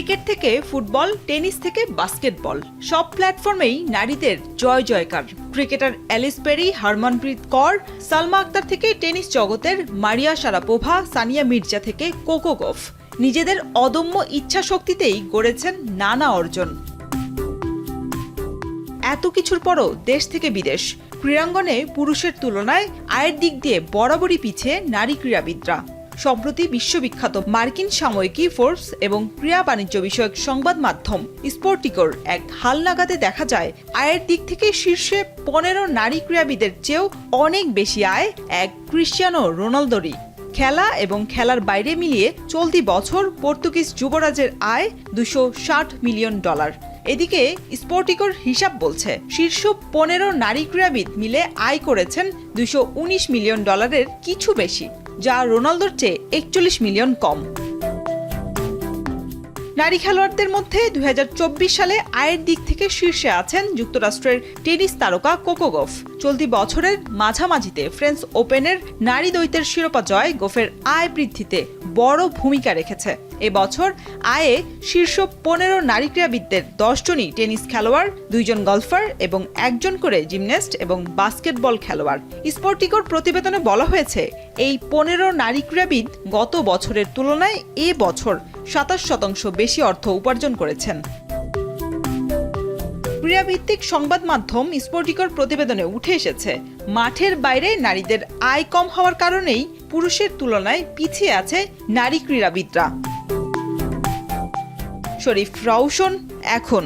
Cricket থেকে football, tennis থেকে basketball, সব প্ল্যাটফর্মেই নারীদের জয় জয়কার। Cricketer Ellyse Perry, Harmanpreet Kaur, Salma Akter থেকে টেনিস জগতের মারিয়া শারাপোভা, সানিয়া মির্জা থেকে কোকো গফ নিজেদের অদম্য ইচ্ছা শক্তিতেই গড়েছেন নানা অর্জন। এত কিছুর পরও দেশ থেকে বিদেশ, ক্রীড়াঙ্গনে পুরুষের তুলনায় আয়ের দিক দিয়ে বরাবরই পিছিয়ে নারী ক্রীড়াবিদরা। সম্প্রতি বিশ্ববিখ্যাত মার্কিন সাময়িকী ফোর্বস এবং ক্রীড়া বাণিজ্য বিষয়ক সংবাদ মাধ্যম স্পোর্টিকোর এক হালনাগাদে দেখা যায়, আয়ের দিক থেকে শীর্ষে 15 নারী ক্রীড়াবিদের চেয়েও অনেক বেশি আয় এক ক্রিশ্চিয়ানো রোনালদোরই। খেলা এবং খেলার বাইরে মিলিয়ে চলতি বছর পর্তুগিজ যুবরাজের আয় $260 মিলিয়ন। এদিকে স্পোর্টিকোর হিসাব বলছে, শীর্ষ 15 নারী ক্রীড়াবিদ মিলে আয় করেছেন $219 মিলিয়ন, কিছু বেশি, যা রোনালদোর চেয়ে 41 মিলিয়ন কম। নারী খেলোয়াড়দের মধ্যে 2024 সালে আয়ের দিক থেকে শীর্ষে আছেন যুক্তরাষ্ট্রের টেনিস তারকা কোকো গফ। চলতি বছরের মাঝামাঝিতে ফ্রেঞ্চ ওপেনের নারী দ্বৈতের শিরোপা জয় গফের আয় বৃদ্ধিতে বড় ভূমিকা রেখেছে। এবছর আয়ে শীর্ষ 15 নারী ক্রীড়াবিদদের 10 জনই টেনিস খেলোয়াড়, 2 জন গলফার এবং 1 জন করে জিমন্যাস্ট এবং বাস্কেটবল খেলোয়াড়। স্পোর্টিকোর প্রতিবেদনে বলা হয়েছে, এই 15 নারী ক্রীড়াবিদ গত বছরের তুলনায় এ বছর 27% বেশি অর্থ উপার্জন করেছেন। ক্রীড়াভিত্তিক সংবাদ মাধ্যম স্পোর্টিকোর প্রতিবেদনে উঠে এসেছে, মাঠের বাইরে নারীদের আয় কম হওয়ার কারণেই পুরুষের তুলনায় পিছিয়ে আছে নারী ক্রীড়াবিদরা। শরীফ রাউশন, এখন।